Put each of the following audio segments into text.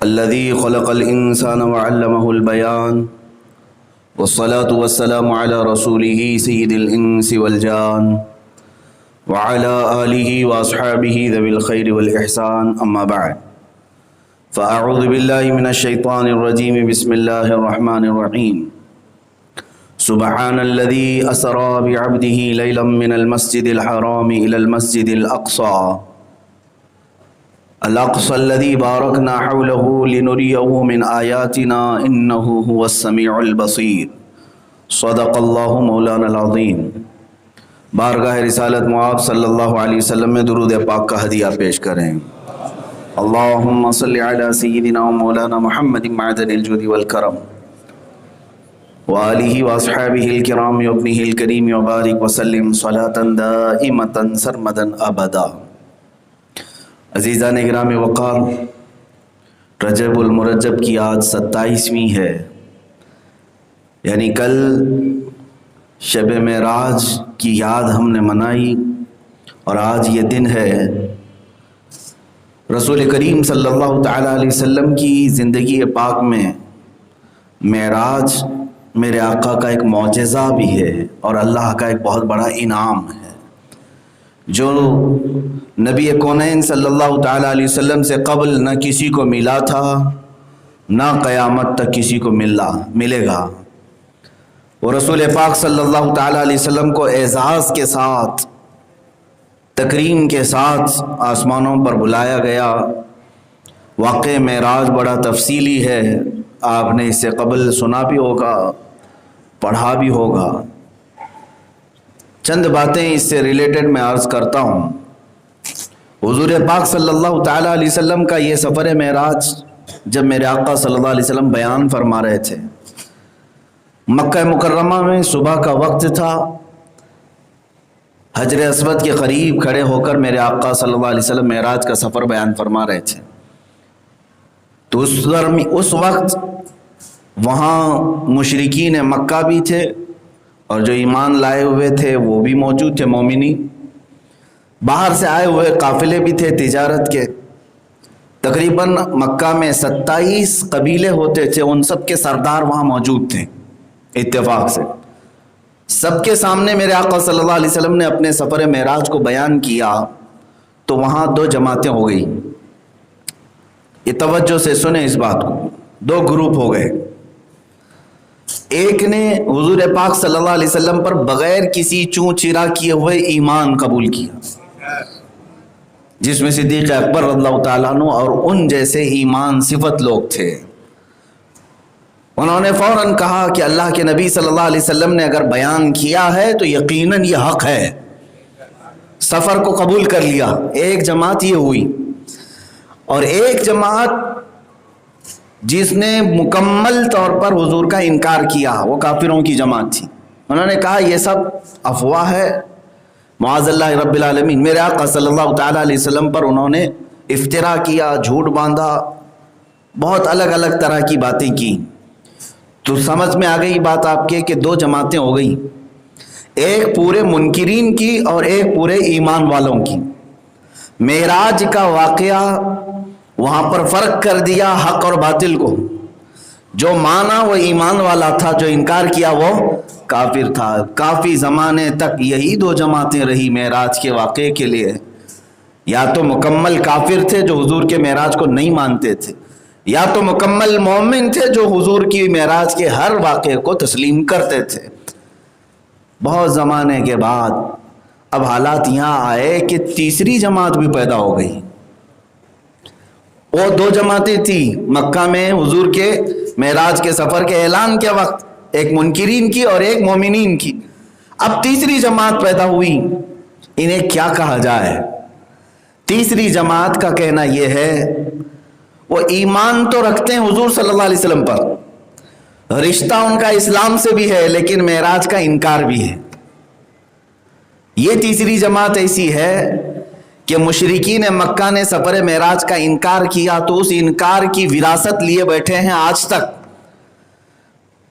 الذي خلق الإنسان وعلمه البيان والصلاة والسلام على رسوله سيد الإنس والجان وعلى آله وأصحابه ذوي الخير والإحسان أما بعد فأعوذ بالله من الشيطان الرجيم بسم الله الرحمن الرحيم سبحان الذي أسرى بعبده ليلا من المسجد الحرام إلى المسجد الأقصى الذي باركنا حوله لنريه من آياتنا إنه هو السميع البصير صدق الله مولانا العظیم۔ بارگاہ رسالت معاب صلی اللہ علیہ وسلم میں درود پاک کا ہدیہ پیش کریں۔ اللہم صلی علی سیدنا و مولانا محمد معدن الجود والکرم وآلہ واصحابہ الکرام وابنہ الکریم وبارک وسلم صلاة دائمتا سرمدا ابدا۔ عزیزان اکرام وقار، رجب المرجب کی آج 27ویں ہے، یعنی کل شب معراج کی یاد ہم نے منائی اور آج یہ دن ہے رسول کریم صلی اللہ تعالیٰ علیہ وسلم کی زندگی پاک میں معراج میرے آقا کا ایک معجزہ بھی ہے اور اللہ کا ایک بہت بڑا انعام ہے جو نبی کونین صلی اللہ تعالیٰ علیہ وسلم سے قبل نہ کسی کو ملا تھا نہ قیامت تک کسی کو ملے گا۔ وہ رسول پاک صلی اللہ تعالیٰ علیہ وسلم کو اعزاز کے ساتھ تکریم کے ساتھ آسمانوں پر بلایا گیا۔ واقع معراج بڑا تفصیلی ہے، آپ نے اس سے قبل سنا بھی ہوگا، پڑھا بھی ہوگا۔ چند باتیں اس سے ریلیٹڈ میں عرض کرتا ہوں۔ حضور پاک صلی اللہ تعالیٰ علیہ وسلم کا یہ سفر معراج جب میرے آقا صلی اللہ علیہ وسلم بیان فرما رہے تھے، مکہ مکرمہ میں صبح کا وقت تھا، حجر اسود کے قریب کھڑے ہو کر میرے آقا صلی اللہ علیہ وسلم معراج کا سفر بیان فرما رہے تھے۔ تو اس وقت وہاں مشرکین مکہ بھی تھے اور جو ایمان لائے ہوئے تھے وہ بھی موجود تھے، مومنین۔ باہر سے آئے ہوئے قافلے بھی تھے تجارت کے، تقریباً مکہ میں 27 قبیلے ہوتے تھے، ان سب کے سردار وہاں موجود تھے۔ اتفاق سے سب کے سامنے میرے آقا صلی اللہ علیہ وسلم نے اپنے سفر معراج کو بیان کیا تو وہاں 2 جماعتیں ہو گئی۔ یہ توجہ سے سنیں اس بات کو، 2 گروپ ہو گئے۔ ایک نے حضور پاک صلی اللہ علیہ وسلم پر بغیر کسی چوں چرا کیے ہوئے ایمان قبول کیا، جس میں صدیق اکبر رضی اللہ تعالیٰ عنہ اور ان جیسے ایمان صفت لوگ تھے۔ انہوں نے فوراً کہا کہ اللہ کے نبی صلی اللہ علیہ وسلم نے اگر بیان کیا ہے تو یقیناً یہ حق ہے، سفر کو قبول کر لیا۔ ایک جماعت یہ ہوئی، اور ایک جماعت جس نے مکمل طور پر حضور کا انکار کیا، وہ کافروں کی جماعت تھی۔ انہوں نے کہا یہ سب افواہ ہے، معاذ اللہ رب العالمین۔ میرے آقا صلی اللہ تعالیٰ علیہ وسلم پر انہوں نے افترا کیا، جھوٹ باندھا، بہت الگ الگ طرح کی باتیں کی۔ تو سمجھ میں آ گئی بات آپ کے کہ 2 جماعتیں ہو گئی، ایک پورے منکرین کی اور ایک پورے ایمان والوں کی۔ معراج کا واقعہ وہاں پر فرق کر دیا حق اور باطل کو۔ جو مانا وہ ایمان والا تھا، جو انکار کیا وہ کافر تھا۔ کافی زمانے تک یہی 2 جماعتیں رہی معراج کے واقعے کے لیے۔ یا تو مکمل کافر تھے جو حضور کے معراج کو نہیں مانتے تھے، یا تو مکمل مومن تھے جو حضور کی معراج کے ہر واقعے کو تسلیم کرتے تھے۔ بہت زمانے کے بعد اب حالات یہاں آئے کہ تیسری جماعت بھی پیدا ہو گئی۔ وہ 2 جماعتیں تھیں مکہ میں حضور کے معراج کے سفر کے اعلان کے وقت، ایک منکرین کی اور ایک مومنین کی۔ اب تیسری جماعت پیدا ہوئی، انہیں کیا کہا جائے؟ تیسری جماعت کا کہنا یہ ہے وہ ایمان تو رکھتے ہیں حضور صلی اللہ علیہ وسلم پر، رشتہ ان کا اسلام سے بھی ہے، لیکن معراج کا انکار بھی ہے۔ یہ تیسری جماعت ایسی ہے کہ مشرکین مکہ نے سفر معراج کا انکار کیا تو اس انکار کی وراثت لیے بیٹھے ہیں آج تک،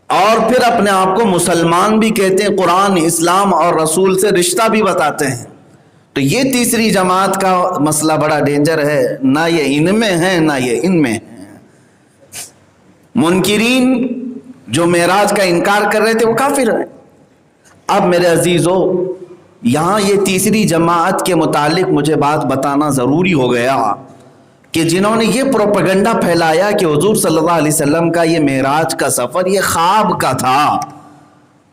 اور پھر اپنے آپ کو مسلمان بھی کہتے ہیں، قرآن، اسلام اور رسول سے رشتہ بھی بتاتے ہیں۔ تو یہ تیسری جماعت کا مسئلہ بڑا ڈینجر ہے، نہ یہ ان میں ہے نہ یہ ان میں ہے۔ منکرین جو معراج کا انکار کر رہے تھے وہ کافر ہیں۔ اب میرے عزیزو، یہاں یہ تیسری جماعت کے متعلق مجھے بات بتانا ضروری ہو گیا کہ جنہوں نے یہ پروپیگنڈا پھیلایا کہ حضور صلی اللہ علیہ وسلم کا یہ معراج کا سفر یہ خواب کا تھا،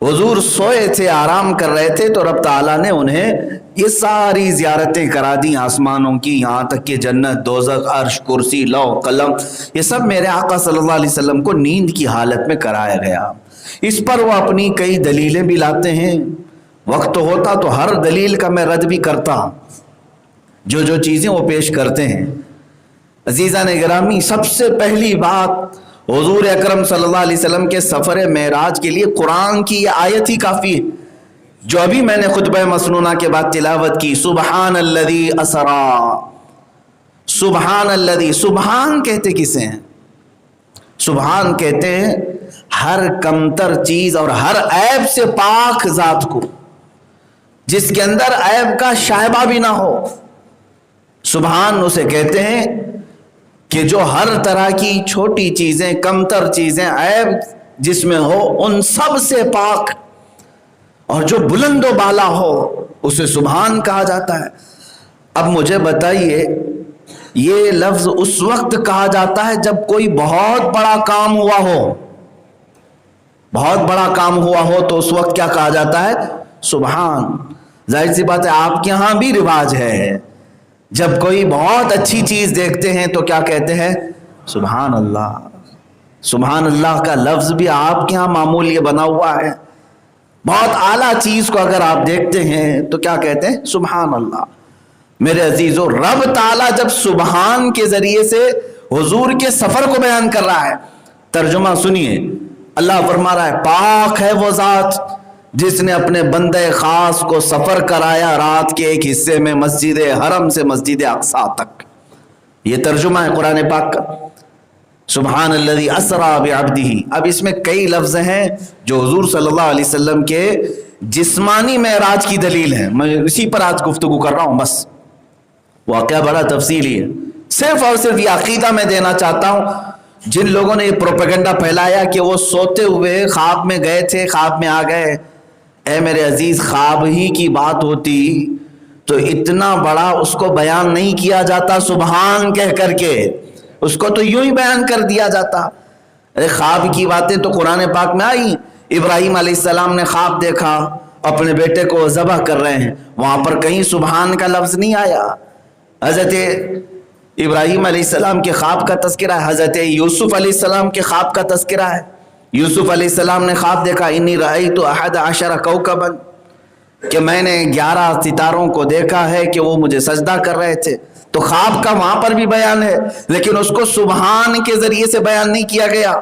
حضور سوئے تھے، آرام کر رہے تھے، تو رب تعالیٰ نے انہیں یہ ساری زیارتیں کرا دی آسمانوں کی، یہاں تک کہ جنت، دوزخ، عرش، کرسی، لوح، قلم، یہ سب میرے آقا صلی اللہ علیہ وسلم کو نیند کی حالت میں کرایا گیا۔ اس پر وہ اپنی کئی دلیلیں بھی لاتے ہیں، وقت ہوتا تو ہر دلیل کا میں رد بھی کرتا، جو چیزیں وہ پیش کرتے ہیں۔ عزیزان گرامی، سب سے پہلی بات، حضور اکرم صلی اللہ علیہ وسلم کے سفر معراج کے لیے قرآن کی یہ آیت ہی کافی ہے جو ابھی میں نے خطبہ مسنونہ کے بعد تلاوت کی، سبحان الذی اسرا۔ سبحان الذی، سبحان کہتے کسے ہیں؟ سبحان کہتے ہیں ہر کمتر چیز اور ہر عیب سے پاک ذات کو، جس کے اندر عیب کا شائبہ بھی نہ ہو۔ سبحان اسے کہتے ہیں کہ جو ہر طرح کی چھوٹی چیزیں، کمتر چیزیں، عیب جس میں ہو ان سب سے پاک، اور جو بلند و بالا ہو اسے سبحان کہا جاتا ہے۔ اب مجھے بتائیے، یہ لفظ اس وقت کہا جاتا ہے جب کوئی بہت بڑا کام ہوا ہو، بہت بڑا کام ہوا ہو تو اس وقت کیا کہا جاتا ہے؟ سبحان۔ ظاہر سی بات ہے آپ کے ہاں بھی رواج ہے، جب کوئی بہت اچھی چیز دیکھتے ہیں تو کیا کہتے ہیں؟ سبحان اللہ۔ سبحان اللہ کا لفظ بھی آپ کے ہاں معمول یہ بنا ہوا ہے۔ بہت اعلیٰ چیز کو اگر آپ دیکھتے ہیں تو کیا کہتے ہیں؟ سبحان اللہ۔ میرے عزیزو، رب تعالیٰ جب سبحان کے ذریعے سے حضور کے سفر کو بیان کر رہا ہے، ترجمہ سنیے، اللہ فرما رہا ہے پاک ہے وہ ذات جس نے اپنے بندے خاص کو سفر کرایا رات کے ایک حصے میں مسجد حرم سے مسجد اقصی تک۔ یہ ترجمہ ہے قرآن پاک کا، سبحان الذی اسرا بعبدہ۔ اب اس میں کئی لفظ ہیں جو حضور صلی اللہ علیہ وسلم کے جسمانی معراج کی دلیل ہے، میں اسی پر آج گفتگو کر رہا ہوں۔ بس واقعہ بڑا تفصیلی ہے، صرف اور صرف یہ عقیدہ میں دینا چاہتا ہوں جن لوگوں نے یہ پروپیگنڈا پھیلایا کہ وہ سوتے ہوئے خواب میں گئے تھے، خواب میں آ گئے۔ اے میرے عزیز، خواب ہی کی بات ہوتی تو اتنا بڑا اس کو بیان نہیں کیا جاتا سبحان کہہ کر کے، اس کو تو یوں ہی بیان کر دیا جاتا۔ ارے خواب کی باتیں تو قرآن پاک میں آئی۔ ابراہیم علیہ السلام نے خواب دیکھا، اپنے بیٹے کو ذبح کر رہے ہیں، وہاں پر کہیں سبحان کا لفظ نہیں آیا۔ حضرت ابراہیم علیہ السلام کے خواب کا تذکرہ ہے، حضرت یوسف علیہ السلام کے خواب کا تذکرہ ہے۔ یوسف علیہ السلام نے خواب دیکھا، انی رأیت 11 کوکبا، کہ میں نے 11 ستاروں کو دیکھا ہے کہ وہ مجھے سجدہ کر رہے تھے۔ تو خواب کا وہاں پر بھی بیان ہے، لیکن اس کو سبحان کے ذریعے سے بیان نہیں کیا گیا۔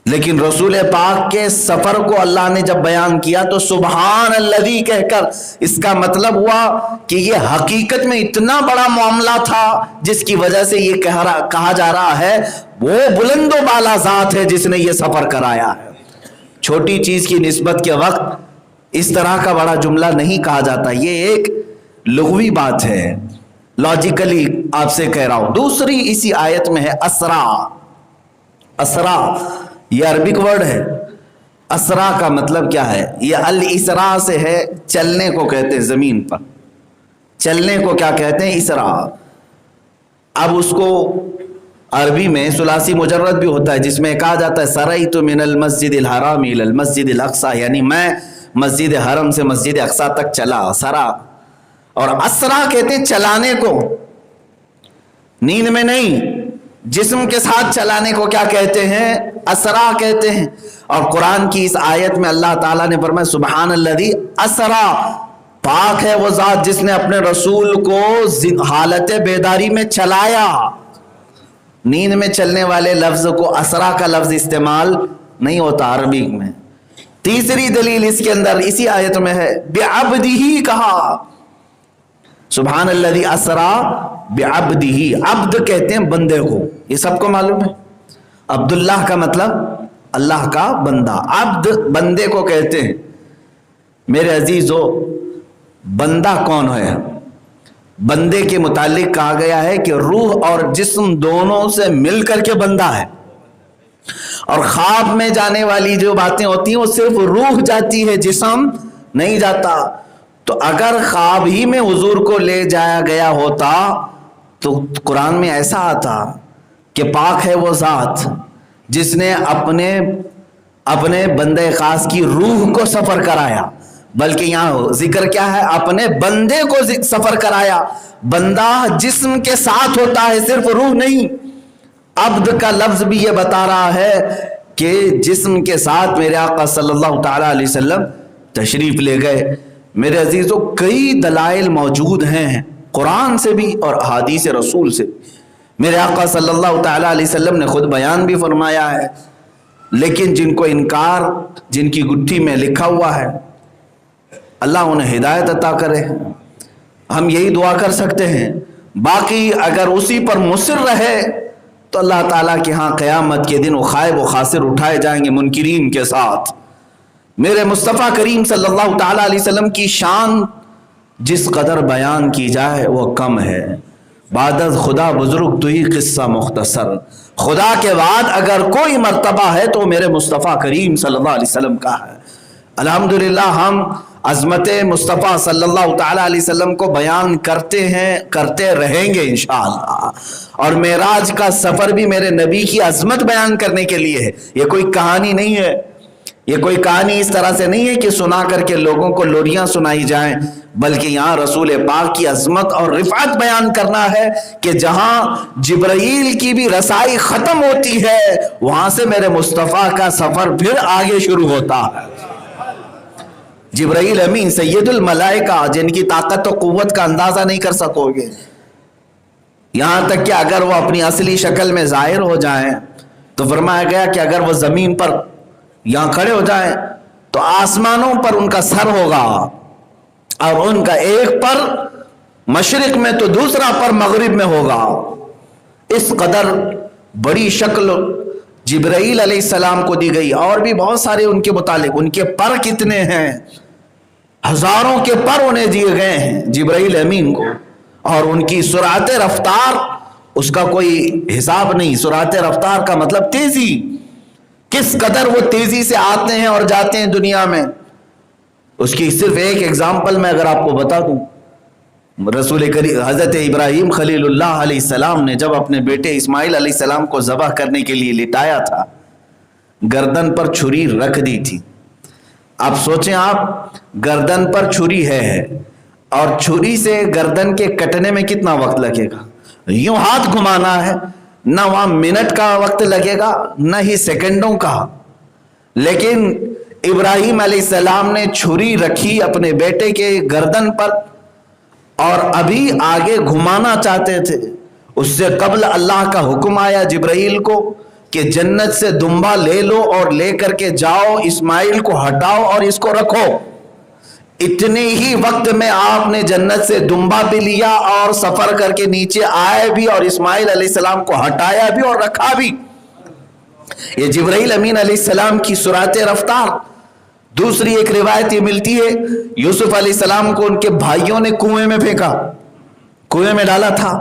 لیکن رسول پاک کے سفر کو اللہ نے جب بیان کیا تو سبحان الذی کہہ کر، اس کا مطلب ہوا کہ یہ حقیقت میں اتنا بڑا معاملہ تھا جس کی وجہ سے یہ کہا جا رہا ہے وہ بلند و بالا ذات ہے جس نے یہ سفر کرایا ہے۔ چھوٹی چیز کی نسبت کے وقت اس طرح کا بڑا جملہ نہیں کہا جاتا، یہ ایک لغوی بات ہے، لاجیکلی آپ سے کہہ رہا ہوں۔ دوسری اسی آیت میں ہے اسرا۔ اسرا یہ عربک ورڈ ہے۔ اسرا کا مطلب کیا ہے؟ یہ الاسراء سے ہے، چلنے کو کہتے ہیں، زمین پر چلنے کو کیا کہتے ہیں؟ اسرا۔ اب اس کو عربی میں ثلاثی مجرد بھی ہوتا ہے، جس میں کہا جاتا ہے سریت من المسجد الحرام الى المسجد الاقصی، یعنی میں مسجد حرم سے مسجد اقصی تک چلا، سرا۔ اور اسرا کہتے ہیں چلانے کو، نیند میں نہیں، جسم کے ساتھ چلانے کو کیا کہتے ہیں؟ اسرا کہتے ہیں۔ اور قرآن کی اس آیت میں اللہ تعالیٰ نے فرمایا سبحان الذی اسرا، پاک ہے وہ ذات جس نے اپنے رسول کو حالت بیداری میں چلایا۔ نیند میں چلنے والے لفظ کو اسرا کا لفظ استعمال نہیں ہوتا عربی میں۔ تیسری دلیل اس کے اندر اسی آیت میں ہے، بعبدہ کہا، سبحان الذی اسرا بعبدہ۔ عبد کہتے ہیں بندے کو، یہ سب کو معلوم ہے۔ عبداللہ کا مطلب اللہ کا بندہ، عبد بندے کو کہتے ہیں۔ میرے عزیزو، بندہ کون ہے؟ بندے کے متعلق کہا گیا ہے کہ روح اور جسم دونوں سے مل کر کے بندہ ہے۔ اور خواب میں جانے والی جو باتیں ہوتی ہیں وہ صرف روح جاتی ہے، جسم نہیں جاتا۔ تو اگر خواب ہی میں حضور کو لے جایا گیا ہوتا تو قرآن میں ایسا آتا کہ پاک ہے وہ ذات جس نے اپنے بندے خاص کی روح کو سفر کرایا، بلکہ یہاں ذکر کیا ہے؟ اپنے بندے کو سفر کرایا۔ بندہ جسم کے ساتھ ہوتا ہے، صرف روح نہیں۔ عبد کا لفظ بھی یہ بتا رہا ہے کہ جسم کے ساتھ میرے آقا صلی اللہ تعالی علیہ وسلم تشریف لے گئے۔ میرے عزیزوں، کئی دلائل موجود ہیں قرآن سے بھی اور احادیث رسول سے۔ میرے آقا صلی اللہ تعالی علیہ وسلم نے خود بیان بھی فرمایا ہے، لیکن جن کو انکار جن کی گٹھی میں لکھا ہوا ہے، اللہ انہیں ہدایت عطا کرے۔ ہم یہی دعا کر سکتے ہیں۔ باقی اگر اسی پر مصر رہے تو اللہ تعالیٰ کے ہاں قیامت کے دن وہ خائب و خاسر اٹھائے جائیں گے منکرین کے ساتھ۔ میرے مصطفیٰ کریم صلی اللہ تعالیٰ علیہ وسلم کی شان جس قدر بیان کی جائے وہ کم ہے۔ بعد از خدا بزرگ تو ہی قصہ مختصر، خدا کے بعد اگر کوئی مرتبہ ہے تو میرے مصطفیٰ کریم صلی اللہ علیہ وسلم کا ہے۔ الحمدللہ ہم عظمت مصطفیٰ صلی اللہ تعالیٰ علیہ وسلم کو بیان کرتے ہیں، کرتے رہیں گے انشاءاللہ۔ اور معراج کا سفر بھی میرے نبی کی عظمت بیان کرنے کے لیے ہے، یہ کوئی کہانی نہیں ہے۔ یہ کوئی کہانی اس طرح سے نہیں ہے کہ سنا کر کے لوگوں کو لوریاں سنائی جائیں، بلکہ یہاں رسول پاک کی عظمت اور رفعت بیان کرنا ہے کہ جہاں جبرائیل کی بھی رسائی ختم ہوتی ہے وہاں سے میرے مصطفیٰ کا سفر پھر آگے شروع ہوتا ہے۔ جبرائیل امین سید الملائکہ، جن کی طاقت و قوت کا اندازہ نہیں کر سکو گے، یہاں تک کہ اگر وہ اپنی اصلی شکل میں ظاہر ہو جائیں تو فرمایا گیا کہ اگر وہ زمین پر یہاں کھڑے ہو جائیں تو آسمانوں پر ان کا سر ہوگا، اور ان کا ایک پر مشرق میں تو دوسرا پر مغرب میں ہوگا۔ اس قدر بڑی شکل جبرائیل علیہ السلام کو دی گئی۔ اور بھی بہت سارے ان کے متعلق، ان کے پر کتنے ہیں، ہزاروں کے پر انہیں دیے گئے ہیں جبرائیل امین کو، اور ان کی سرعت رفتار اس کا کوئی حساب نہیں۔ سرعت رفتار کا مطلب تیزی، کس قدر وہ تیزی سے آتے ہیں اور جاتے ہیں دنیا میں۔ اس کی صرف ایک اگزامپل میں اگر آپ کو بتا دوں، رسول کریم حضرت ابراہیم خلیل اللہ علیہ السلام نے جب اپنے بیٹے اسماعیل علیہ السلام کو ذبح کرنے کے لیے لٹایا تھا، گردن پر چھری رکھ دی تھی۔ آپ سوچیں، آپ گردن پر چھری ہے اور چھری سے گردن کے کٹنے میں کتنا وقت لگے گا؟ یوں ہاتھ گھمانا ہے، نہ وہاں منٹ کا وقت لگے گا نہ ہی سیکنڈوں کا۔ لیکن ابراہیم علیہ السلام نے چھری رکھی اپنے بیٹے کے گردن پر اور ابھی آگے گھمانا چاہتے تھے، اس سے قبل اللہ کا حکم آیا جبرائیل کو کہ جنت سے دمبا لے لو اور لے کر کے جاؤ، اسماعیل کو ہٹاؤ اور اس کو رکھو۔ اتنے ہی وقت میں آپ نے جنت سے دمبا بھی لیا اور سفر کر کے نیچے آئے بھی اور اسماعیل علیہ السلام کو ہٹایا بھی اور رکھا بھی۔ یہ جبرائیل امین علیہ السلام کی سرعت رفتار۔ دوسری ایک روایت یہ ملتی ہے، یوسف علیہ السلام کو ان کے بھائیوں نے کنویں میں پھینکا، کنویں میں ڈالا تھا،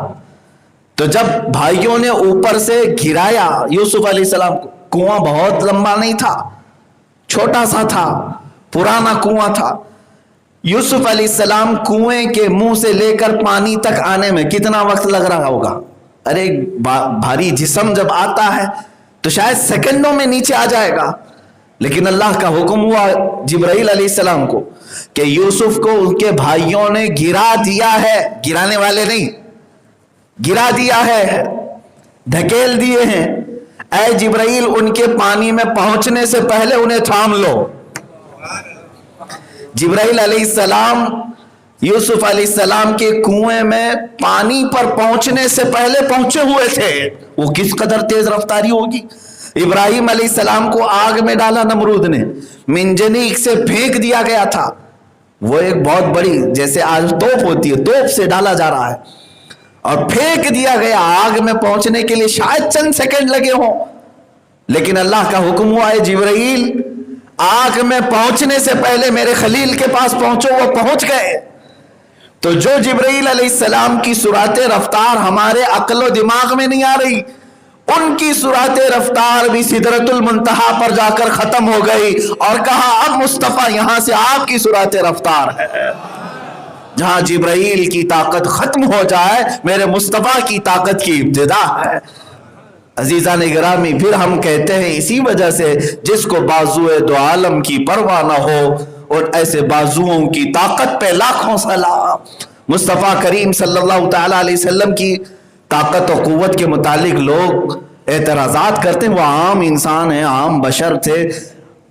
تو جب بھائیوں نے اوپر سے گرایا یوسف علیہ السلام کو، کنواں بہت لمبا نہیں تھا، چھوٹا سا تھا، پرانا کنواں تھا۔ یوسف علیہ السلام کنویں کے منہ سے لے کر پانی تک آنے میں کتنا وقت لگ رہا ہوگا؟ ارے بھاری جسم جب آتا ہے تو شاید سیکنڈوں میں نیچے آ جائے گا، لیکن اللہ کا حکم ہوا جبرائیل علیہ السلام کو کہ یوسف کو ان کے بھائیوں نے گرا دیا ہے، گرانے والے نہیں، گرا دیا ہے، دھکیل دیے ہیں۔ اے جبرائیل، ان کے پانی میں پہنچنے سے پہلے انہیں تھام لو۔ جبرائیل علیہ السلام یوسف علیہ السلام کے کنویں میں پانی پر پہنچنے سے پہلے پہنچے ہوئے تھے۔ وہ کس قدر تیز رفتاری ہوگی۔ ابراہیم علیہ السلام کو آگ میں ڈالا نمرود نے، منجنیق سے پھینک دیا گیا تھا، وہ ایک بہت بڑی جیسے آج توپ ہوتی ہے، توپ سے ڈالا جا رہا ہے اور پھینک دیا گیا۔ آگ میں پہنچنے کے لیے شاید چند سیکنڈ لگے ہوں، لیکن اللہ کا حکم ہوا ہے جبرائیل آگ میں پہنچنے سے پہلے میرے خلیل کے پاس پہنچو، وہ پہنچ گئے۔ تو جو جبرائیل علیہ السلام کی سرعت رفتار ہمارے عقل و دماغ میں نہیں آ رہی، ان کی سرعت رفتار بھی سدرۃ المنتہا پر جا کر ختم ہو گئی اور کہا اب مصطفیٰ یہاں سے آپ کی سرعت رفتار ہے. جہاں جبرائیل کی طاقت ختم ہو جائے میرے مصطفیٰ کی طاقت کی ابتدا ہے. عزیزان گرامی، پھر ہم کہتے ہیں اسی وجہ سے جس کو بازوئے دو عالم کی پرواہ نہ ہو اور ایسے بازوؤں کی طاقت پہ لاکھوں سلام. مصطفیٰ کریم صلی اللہ تعالیٰ علیہ وسلم کی طاقت و قوت کے متعلق لوگ اعتراضات کرتے ہیں. وہ عام انسان ہیں، عام بشر تھے.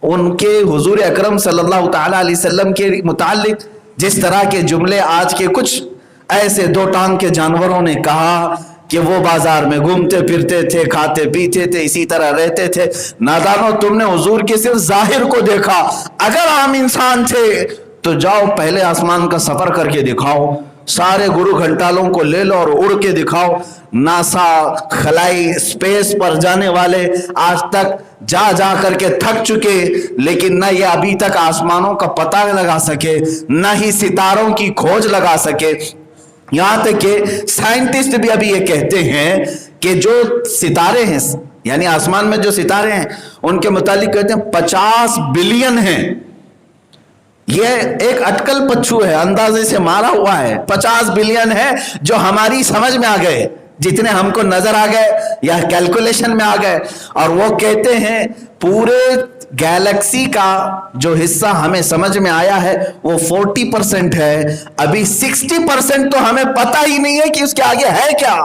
ان کے حضور اکرم صلی اللہ تعالیٰ علیہ وسلم کے متعلق جس طرح کے جملے آج کے کچھ ایسے دو ٹانگ کے جانوروں نے کہا کہ وہ بازار میں گھومتے پھرتے تھے، کھاتے پیتے تھے، اسی طرح رہتے تھے. نادانو، تم نے حضور کے صرف ظاہر کو دیکھا. اگر عام انسان تھے تو جاؤ پہلے آسمان کا سفر کر کے دکھاؤ، سارے گرو گھنٹالوں کو لے لو اور اڑ کے دکھاؤ. ناسا، خلائی، اسپیس پر جانے والے آج تک جا جا کر کے تھک چکے، لیکن نہ یہ ابھی تک آسمانوں کا پتہ لگا سکے، نہ ہی ستاروں کی کھوج لگا سکے. یہاں تک کہ سائنٹسٹ بھی ابھی یہ کہتے ہیں کہ جو ستارے ہیں، یعنی آسمان میں جو ستارے ہیں، ان کے متعلق کہتے ہیں 50 بلین ہیں. یہ ایک اٹکل پچھو ہے، اندازے سے مارا ہوا ہے. 50 بلین ہے جو ہماری سمجھ میں آ گئے، جتنے ہم کو نظر آ گئے یا کیلکولیشن میں آ گئے. اور وہ کہتے ہیں پورے گیلیکسی کا جو حصہ ہمیں سمجھ میں آیا ہے وہ 40% ہے. ابھی 60% تو ہمیں پتہ ہی نہیں ہے کہ اس کے آگے ہے کیا.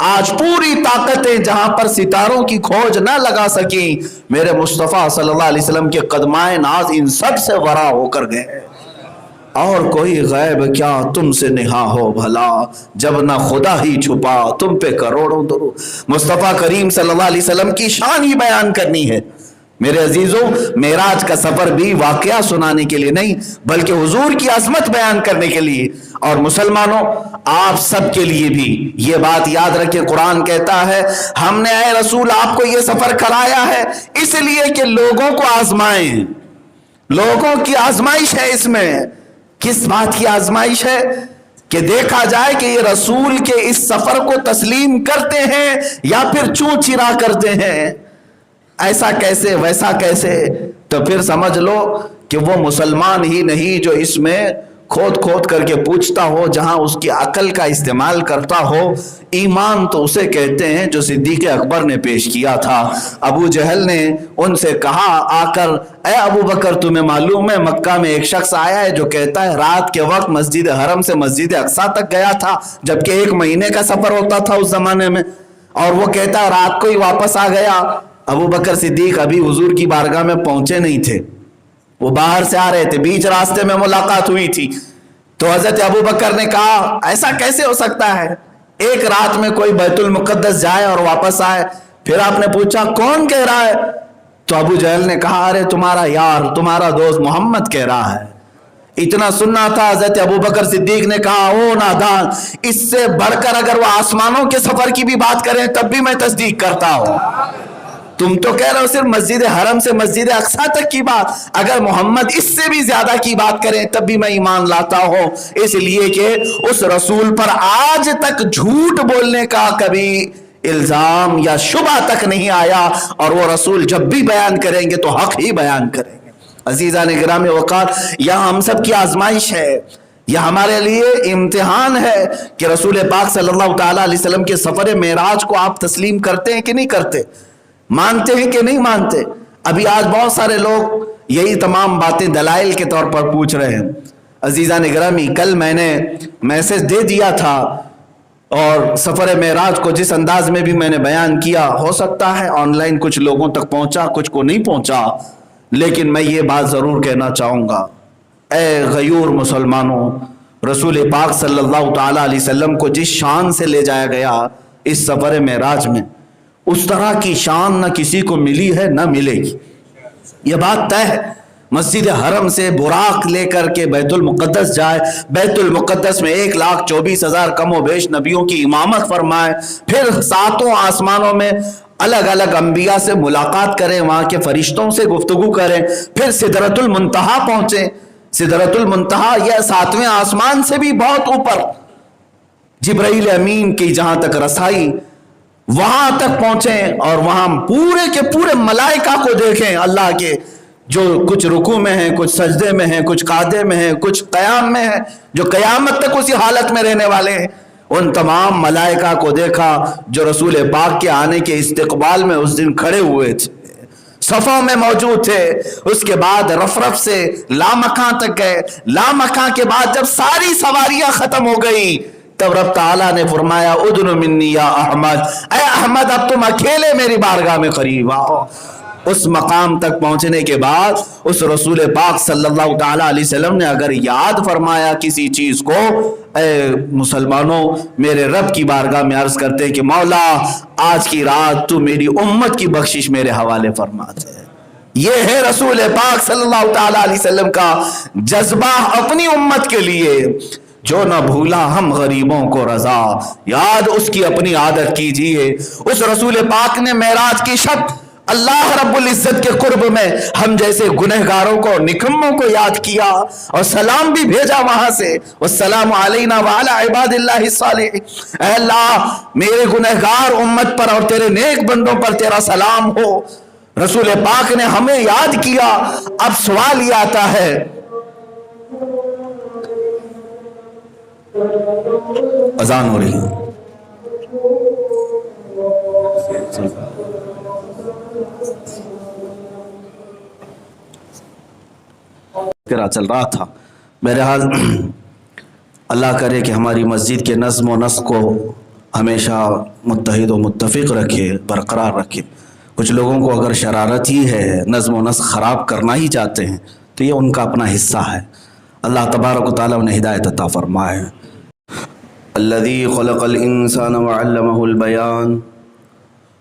آج پوری طاقتیں جہاں پر ستاروں کی کھوج نہ لگا سکیں، میرے مصطفیٰ صلی اللہ علیہ وسلم کے قدمائے ناز ان سب سے ورا ہو کر گئے. اور کوئی غیب کیا تم سے نہا ہو بھلا، جب نہ خدا ہی چھپا تم پہ کروڑوں درود. مصطفیٰ کریم صلی اللہ علیہ وسلم کی شان ہی بیان کرنی ہے. میرے عزیزوں، معراج کا سفر بھی واقعہ سنانے کے لیے نہیں بلکہ حضور کی عظمت بیان کرنے کے لیے. اور مسلمانوں، آپ سب کے لیے بھی یہ بات یاد رکھیں، قرآن کہتا ہے ہم نے اے رسول آپ کو یہ سفر کرایا ہے اس لیے کہ لوگوں کو آزمائیں. لوگوں کی آزمائش ہے اس میں. کس بات کی آزمائش ہے؟ کہ دیکھا جائے کہ یہ رسول کے اس سفر کو تسلیم کرتے ہیں یا پھر چوں چرا کرتے ہیں. ایسا کیسے، ویسا کیسے؟ تو پھر سمجھ لو کہ وہ مسلمان ہی نہیں جو اس میں کھود کھود کر کے پوچھتا ہو، جہاں اس کی عقل کا استعمال کرتا ہو. ایمان تو اسے کہتے ہیں جو صدیق اکبر نے پیش کیا تھا. ابو جہل نے ان سے کہا آ کر، اے ابو بکر تمہیں معلوم ہے مکہ میں ایک شخص آیا ہے جو کہتا ہے رات کے وقت مسجد حرم سے مسجد اقصیٰ تک گیا تھا، جبکہ 1 مہینے کا سفر ہوتا تھا اس زمانے میں، اور وہ کہتا ہے رات کو ہی واپس آ گیا. ابو بکر صدیق ابھی حضور کی بارگاہ میں پہنچے نہیں تھے، وہ باہر سے آ رہے تھے، بیچ راستے میں ملاقات ہوئی تھی. تو حضرت ابو بکر نے کہا ایسا کیسے ہو سکتا ہے، ایک رات میں کوئی بیت المقدس جائے اور واپس آئے؟ پھر آپ نے پوچھا کون کہہ رہا ہے؟ تو ابو جہل نے کہا ارے تمہارا یار، تمہارا دوست محمد کہہ رہا ہے. اتنا سننا تھا. حضرت ابو بکر صدیق نے کہا او نادان، اس سے بڑھ کر اگر وہ آسمانوں کے سفر کی بھی بات کریں تب بھی میں تصدیق کرتا ہوں. تم تو کہہ رہے ہو صرف مسجد حرم سے مسجد اقصیٰ تک کی بات، اگر محمد اس سے بھی زیادہ کی بات کریں تب بھی میں ایمان لاتا ہوں. اس لیے کہ اس رسول پر آج تک جھوٹ بولنے کا کبھی الزام یا شبہ تک نہیں آیا، اور وہ رسول جب بھی بیان کریں گے تو حق ہی بیان کریں گے. عزیزان گرامی وقار، یہاں ہم سب کی آزمائش ہے، یہ ہمارے لیے امتحان ہے کہ رسول پاک صلی اللہ تعالیٰ علیہ وسلم کے سفر معراج کو آپ تسلیم کرتے ہیں کہ نہیں کرتے، مانتے ہیں کہ نہیں مانتے. ابھی آج بہت سارے لوگ یہی تمام باتیں دلائل کے طور پر پوچھ رہے ہیں. عزیزان گرامی، کل میں نے میسج دے دیا تھا اور سفر معراج کو جس انداز میں بھی میں نے بیان کیا، ہو سکتا ہے آن لائن کچھ لوگوں تک پہنچا، کچھ کو نہیں پہنچا، لیکن میں یہ بات ضرور کہنا چاہوں گا، اے غیور مسلمانوں، رسول پاک صلی اللہ تعالیٰ علیہ وسلم کو جس شان سے لے جایا گیا اس سفر معراج میں، اس طرح کی شان نہ کسی کو ملی ہے نہ ملے گی. یہ بات طے ہے. مسجد حرم سے براق لے کر کے بیت المقدس جائے، بیت المقدس میں 1,24,000 کم و بیش نبیوں کی امامت فرمائے، پھر 7 آسمانوں میں الگ الگ انبیاء سے ملاقات کریں، وہاں کے فرشتوں سے گفتگو کریں، پھر سدرۃ المنتہا پہنچیں. سدرۃ المنتہا یہ 7ویں آسمان سے بھی بہت اوپر، جبرائیل امین کی جہاں تک رسائی وہاں تک پہنچیں اور وہاں پورے کے پورے ملائکہ کو دیکھیں اللہ کے، جو کچھ رکوع میں ہیں، کچھ سجدے میں ہیں، کچھ قعدے میں ہیں، کچھ قیام میں ہیں، جو قیامت تک اسی حالت میں رہنے والے ہیں، ان تمام ملائکہ کو دیکھا جو رسول پاک کے آنے کے استقبال میں اس دن کھڑے ہوئے تھے، صفوں میں موجود تھے۔ اس کے بعد رف سے لامکان تک گئے، لامکان کے بعد جب ساری سواریاں ختم ہو گئی تب رب تعالیٰ نے فرمایا ادن منی یا احمد، اے احمد اب تم اکیلے میری بارگاہ میں قریب آؤ۔ اس مقام تک پہنچنے کے بعد اس رسول پاک صلی اللہ تعالیٰ علیہ وسلم نے اگر یاد فرمایا کسی چیز کو، اے مسلمانوں میرے رب کی بارگاہ میں عرض کرتے کہ مولا آج کی رات تو میری امت کی بخشش میرے حوالے فرما دے۔ یہ ہے رسول پاک صلی اللہ تعالیٰ علیہ وسلم کا جذبہ اپنی امت کے لیے۔ جو نہ بھولا ہم غریبوں کو رضا، یاد اس کی اپنی عادت کیجئے۔ اس رسول پاک نے معراج کی شب اللہ رب العزت کے قرب میں ہم جیسے گنہگاروں کو، نکموں کو یاد کیا اور سلام بھی بھیجا وہاں سے، والسلام علینا وعلی عباد اللہ الصالحین۔ اے اللہ میرے گنہگار امت پر اور تیرے نیک بندوں پر تیرا سلام ہو۔ رسول پاک نے ہمیں یاد کیا۔ اب سوال یہ آتا ہے، اذان ہو رہی ہے، چل رہا تھا۔ بہرحال اللہ کرے کہ ہماری مسجد کے نظم و نسق کو ہمیشہ متحد و متفق رکھے، برقرار رکھے۔ کچھ لوگوں کو اگر شرارت ہی ہے، نظم و نسق خراب کرنا ہی چاہتے ہیں، تو یہ ان کا اپنا حصہ ہے۔ اللہ تبارک و تعالیٰ انہیں ہدایت عطا فرمائے۔ الذي خلق الإنسان وعلمه البيان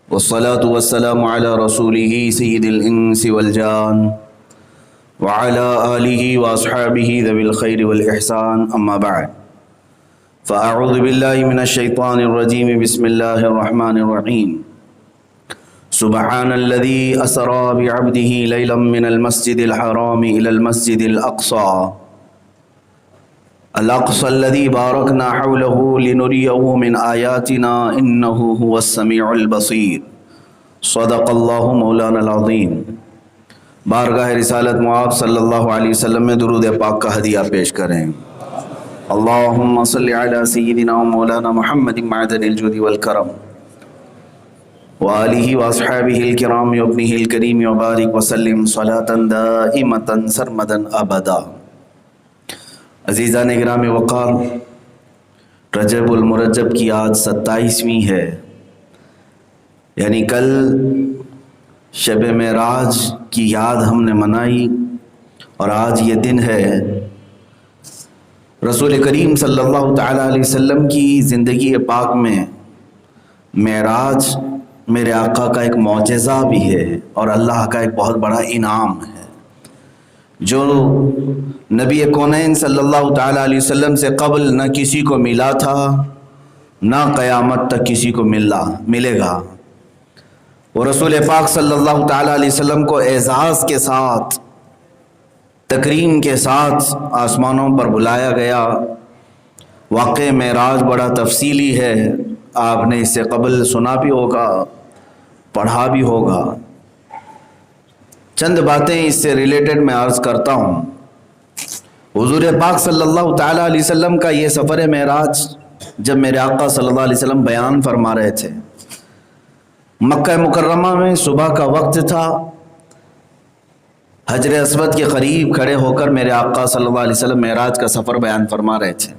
والصلاة والسلام على رسوله سيد الإنس والجان وعلى آله وأصحابه ذوي الخير والإحسان، أما بعد فأعوذ بالله من الشيطان الرجيم، بسم الله الرحمن الرحيم۔ سبحان الذي أسرى بعبده ليلا من المسجد الحرام إلى المسجد الأقصى الأقصى الذي باركنا حوله لنريه من آياتنا إنه هو السميع البصير، صدق الله مولانا العظيم۔ بارگاہ رسالت معاب صلی اللہ علیہ وسلم میں درود پاک کا ہدیہ پیش کریں۔ اللہم صلی علی سیدنا و مولانا محمد معدن الجود والکرم وآلہ واصحابہ الکرام وابنہ الکریم وبارک وسلم صلاة دائمتا سرمدا ابدا۔ عزیزان گرامی وقار، رجب المرجب کی آج 27ویں ہے، یعنی کل شب معراج کی یاد ہم نے منائی، اور آج یہ دن ہے رسول کریم صلی اللہ تعالیٰ علیہ وسلم کی زندگی پاک میں معراج میرے آقا کا ایک معجزہ بھی ہے اور اللہ کا ایک بہت بڑا انعام ہے، جو نبی کونین صلی اللہ تعالیٰ علیہ وسلم سے قبل نہ کسی کو ملا تھا، نہ قیامت تک کسی کو ملے گا۔ وہ رسول پاک صلی اللہ تعالیٰ علیہ وسلم کو اعزاز کے ساتھ، تکریم کے ساتھ آسمانوں پر بلایا گیا۔ واقع معراج بڑا تفصیلی ہے، آپ نے اس سے قبل سنا بھی ہوگا، پڑھا بھی ہوگا۔ چند باتیں اس سے ریلیٹڈ میں عرض کرتا ہوں۔ حضور پاک صلی اللہ تعالیٰ علیہ وسلم کا یہ سفر معراج جب میرے آقا صلی اللہ علیہ وسلم بیان فرما رہے تھے، مکہ مکرمہ میں صبح کا وقت تھا، حجر اسود کے قریب کھڑے ہو کر میرے آقا صلی اللہ علیہ وسلم معراج کا سفر بیان فرما رہے تھے۔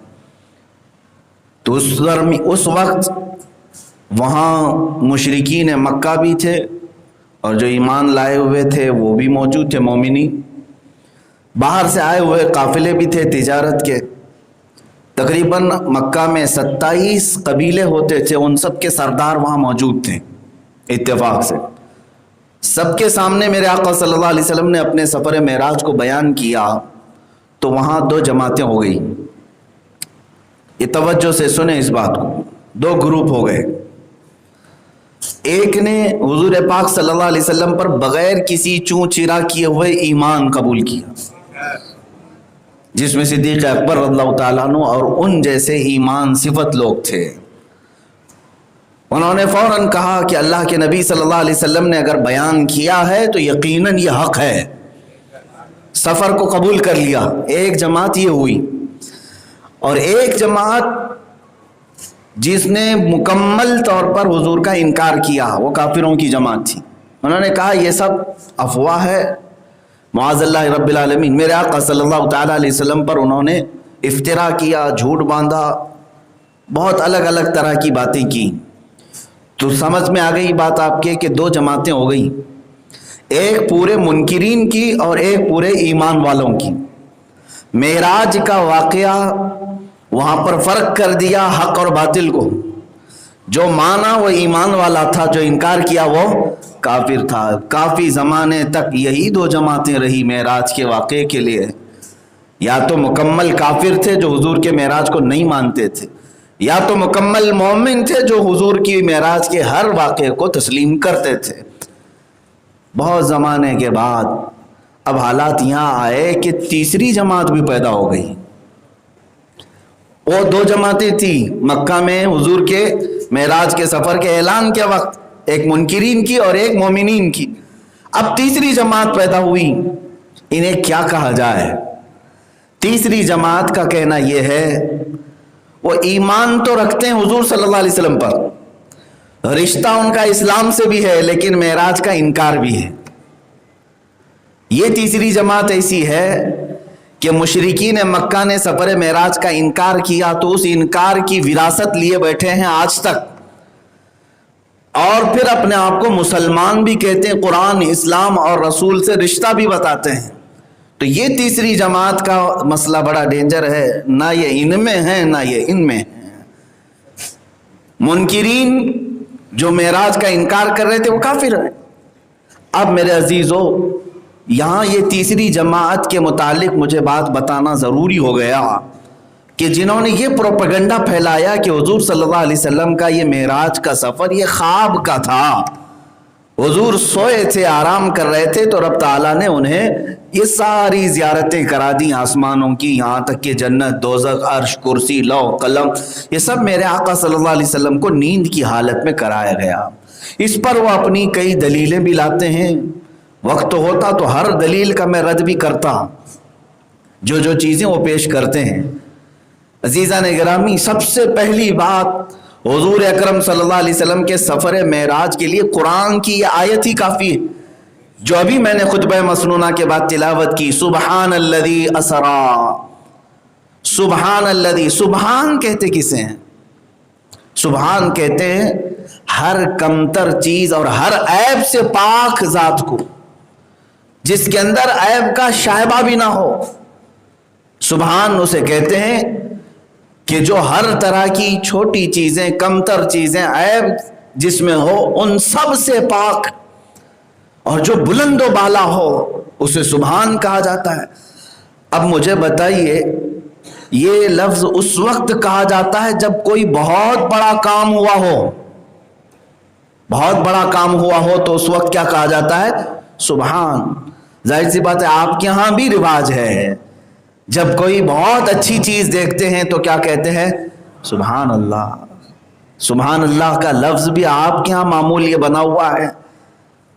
تو اس وقت وہاں مشرکین مکہ بھی تھے اور جو ایمان لائے ہوئے تھے وہ بھی موجود تھے، مومنی، باہر سے آئے ہوئے قافلے بھی تھے تجارت کے۔ تقریباً مکہ میں 27 قبیلے ہوتے تھے، ان سب کے سردار وہاں موجود تھے۔ اتفاق سے سب کے سامنے میرے آقا صلی اللہ علیہ وسلم نے اپنے سفر معراج کو بیان کیا، تو وہاں 2 جماعتیں ہو گئی۔ یہ توجہ سے سنیں اس بات کو، 2 گروپ ہو گئے۔ ایک نے حضور پاک صلی اللہ علیہ وسلم پر بغیر کسی چوں چرا کیے ہوئے ایمان قبول کیا، جس میں صدیق اکبر رضی اللہ تعالیٰ عنہ اور ان جیسے ایمان صفت لوگ تھے۔ انہوں نے فوراً کہا کہ اللہ کے نبی صلی اللہ علیہ وسلم نے اگر بیان کیا ہے تو یقیناً یہ حق ہے، سفر کو قبول کر لیا۔ ایک جماعت یہ ہوئی، اور ایک جماعت جس نے مکمل طور پر حضور کا انکار کیا وہ کافروں کی جماعت تھی۔ انہوں نے کہا یہ سب افواہ ہے، معاذ اللہ رب العالمین۔ میرے آقا صلی اللہ تعالیٰ علیہ وسلم پر انہوں نے افترا کیا، جھوٹ باندھا، بہت الگ الگ طرح کی باتیں کی۔ تو سمجھ میں آ گئی بات آپ کے کہ دو جماعتیں ہو گئی، ایک پورے منکرین کی اور ایک پورے ایمان والوں کی۔ معراج کا واقعہ وہاں پر فرق کر دیا حق اور باطل کو۔ جو مانا وہ ایمان والا تھا، جو انکار کیا وہ کافر تھا۔ کافی زمانے تک یہی دو جماعتیں رہی معراج کے واقعے کے لیے۔ یا تو مکمل کافر تھے جو حضور کے معراج کو نہیں مانتے تھے، یا تو مکمل مومن تھے جو حضور کی معراج کے ہر واقعے کو تسلیم کرتے تھے۔ بہت زمانے کے بعد اب حالات یہاں آئے کہ تیسری جماعت بھی پیدا ہو گئی۔ وہ دو جماعتیں تھیں مکہ میں حضور کے معراج کے سفر کے اعلان کے وقت، ایک منکرین کی اور ایک مومنین کی۔ اب تیسری جماعت پیدا ہوئی، انہیں کیا کہا جائے؟ تیسری جماعت کا کہنا یہ ہے وہ ایمان تو رکھتے ہیں حضور صلی اللہ علیہ وسلم پر، رشتہ ان کا اسلام سے بھی ہے، لیکن معراج کا انکار بھی ہے۔ یہ تیسری جماعت ایسی ہے کہ مشرکین مکہ نے سفر معراج کا انکار کیا تو اس انکار کی وراثت لیے بیٹھے ہیں آج تک، اور پھر اپنے آپ کو مسلمان بھی کہتے ہیں، قرآن، اسلام اور رسول سے رشتہ بھی بتاتے ہیں۔ تو یہ تیسری جماعت کا مسئلہ بڑا ڈینجر ہے، نہ یہ ان میں ہے نہ یہ ان میں ہے۔ منکرین جو معراج کا انکار کر رہے تھے وہ کافر ہیں۔ اب میرے عزیزو، یہاں یہ تیسری جماعت کے متعلق مجھے بات بتانا ضروری ہو گیا کہ جنہوں نے یہ پروپیگنڈا پھیلایا کہ حضور صلی اللہ علیہ وسلم کا یہ معراج کا سفر یہ خواب کا تھا، حضور سوئے تھے، آرام کر رہے تھے، تو رب تعالیٰ نے انہیں یہ ساری زیارتیں کرا دی آسمانوں کی، یہاں تک کہ جنت، دوزخ، عرش، کرسی، لوح، قلم، یہ سب میرے آقا صلی اللہ علیہ وسلم کو نیند کی حالت میں کرایا گیا۔ اس پر وہ اپنی کئی دلیلیں بھی لاتے ہیں، وقت ہوتا تو ہر دلیل کا میں رد بھی کرتا، جو چیزیں وہ پیش کرتے ہیں۔ عزیزان گرامی، سب سے پہلی بات، حضور اکرم صلی اللہ علیہ وسلم کے سفر معراج کے لیے قرآن کی یہ آیت ہی کافی ہے جو ابھی میں نے خطبہ مسنونہ کے بعد تلاوت کی۔ سبحان الذی اسرا، سبحان الذی، سبحان کہتے کسے ہیں؟ سبحان کہتے ہیں ہر کمتر چیز اور ہر عیب سے پاک ذات کو، جس کے اندر عیب کا شائبہ بھی نہ ہو۔ سبحان اسے کہتے ہیں کہ جو ہر طرح کی چھوٹی چیزیں، کمتر چیزیں، عیب جس میں ہو ان سب سے پاک، اور جو بلند و بالا ہو اسے سبحان کہا جاتا ہے۔ اب مجھے بتائیے، یہ لفظ اس وقت کہا جاتا ہے جب کوئی بہت بڑا کام ہوا ہو، بہت بڑا کام ہوا ہو تو اس وقت کیا کہا جاتا ہے؟ سبحان۔ ظاہر سی بات ہے آپ کے ہاں بھی رواج ہے، جب کوئی بہت اچھی چیز دیکھتے ہیں تو کیا کہتے ہیں؟ سبحان اللہ۔ سبحان اللہ کا لفظ بھی آپ کے ہاں معمول یہ بنا ہوا ہے۔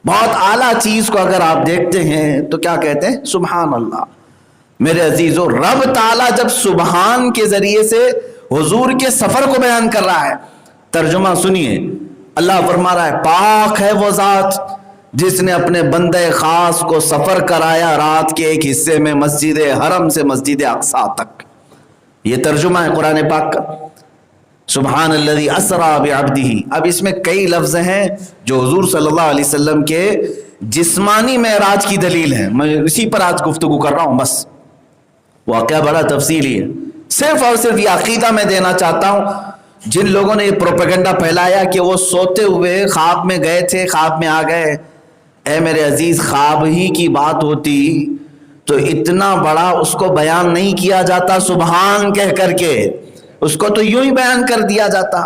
بہت اعلیٰ چیز کو اگر آپ دیکھتے ہیں تو کیا کہتے ہیں؟ سبحان اللہ۔ میرے عزیزو، رب تعالیٰ جب سبحان کے ذریعے سے حضور کے سفر کو بیان کر رہا ہے، ترجمہ سنیے، اللہ فرما رہا ہے، پاک ہے وہ ذات جس نے اپنے بندے خاص کو سفر کرایا رات کے ایک حصے میں مسجد حرم سے مسجد اقصی تک۔ یہ ترجمہ ہے قرآن پاک کا، سبحان الذی اسری بعبدہ۔ اب اس میں کئی لفظ ہیں جو حضور صلی اللہ علیہ وسلم کے جسمانی معراج کی دلیل ہے، میں اسی پر آج گفتگو کر رہا ہوں۔ بس واقعہ بڑا تفصیلی ہے، صرف اور صرف یہ عقیدہ میں دینا چاہتا ہوں جن لوگوں نے یہ پروپیگنڈا پھیلایا کہ وہ سوتے ہوئے خواب میں گئے تھے، خواب میں آ گئے۔ اے میرے عزیز، خواب ہی کی بات ہوتی تو اتنا بڑا اس کو بیان نہیں کیا جاتا سبحان کہہ کر کے، اس کو تو یوں ہی بیان کر دیا جاتا۔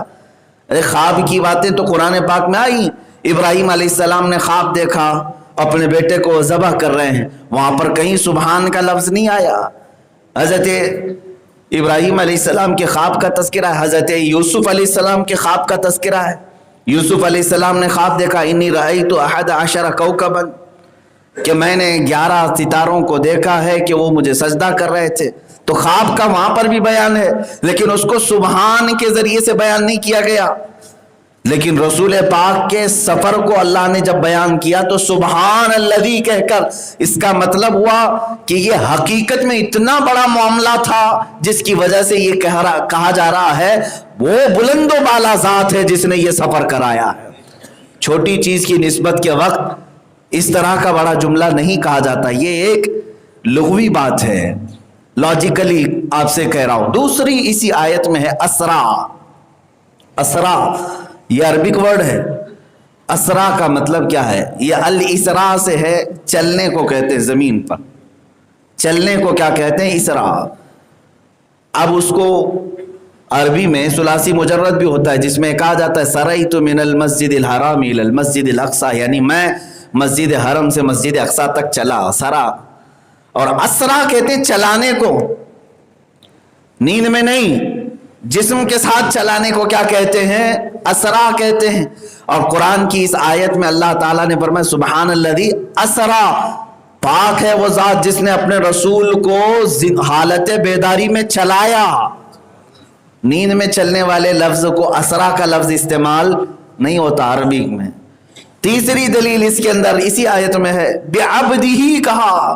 ارے خواب کی باتیں تو قرآن پاک میں آئی۔ ابراہیم علیہ السلام نے خواب دیکھا، اپنے بیٹے کو ذبح کر رہے ہیں، وہاں پر کہیں سبحان کا لفظ نہیں آیا۔ حضرت ابراہیم علیہ السلام کے خواب کا تذکرہ ہے، حضرت یوسف علیہ السلام کے خواب کا تذکرہ ہے، یوسف علیہ السلام نے خواب دیکھا، انی رأیت 11 کوکبا، کہ میں نے 11 ستاروں کو دیکھا ہے کہ وہ مجھے سجدہ کر رہے تھے. تو خواب کا وہاں پر بھی بیان ہے، لیکن اس کو سبحان کے ذریعے سے بیان نہیں کیا گیا. لیکن رسول پاک کے سفر کو اللہ نے جب بیان کیا تو سبحان الذی کہہ کر اس کا مطلب ہوا کہ یہ حقیقت میں اتنا بڑا معاملہ تھا جس کی وجہ سے یہ کہا جا رہا ہے وہ بلند و بالا ذات ہے جس نے یہ سفر کرایا ہے. چھوٹی چیز کی نسبت کے وقت اس طرح کا بڑا جملہ نہیں کہا جاتا. یہ ایک لغوی بات ہے، لاجیکلی آپ سے کہہ رہا ہوں. دوسری اسی آیت میں ہے اسرا. اسرا یہ عربک ورڈ ہے. اسرا کا مطلب کیا ہے؟ یہ الاسراء سے ہے، چلنے کو کہتے ہیں، زمین پر چلنے کو کیا کہتے ہیں؟ اسرا. اب اس کو عربی میں ثلاثی مجرد بھی ہوتا ہے جس میں کہا جاتا ہے سریت من المسجد الحرام الى المسجد الاقصی، یعنی میں مسجد حرم سے مسجد اقصی تک چلا، سرا. اور اسرا کہتے ہیں چلانے کو، نیند میں نہیں، جسم کے ساتھ چلانے کو کیا کہتے ہیں؟ اسرا کہتے ہیں. اور قرآن کی اس آیت میں اللہ تعالیٰ نے فرمایا سبحان الذی اسرا، پاک ہے وہ ذات جس نے اپنے رسول کو حالت بیداری میں چلایا. نیند میں چلنے والے لفظ کو اسرا کا لفظ استعمال نہیں ہوتا عربی میں. تیسری دلیل اس کے اندر اسی آیت میں ہے بعبدہ کہا،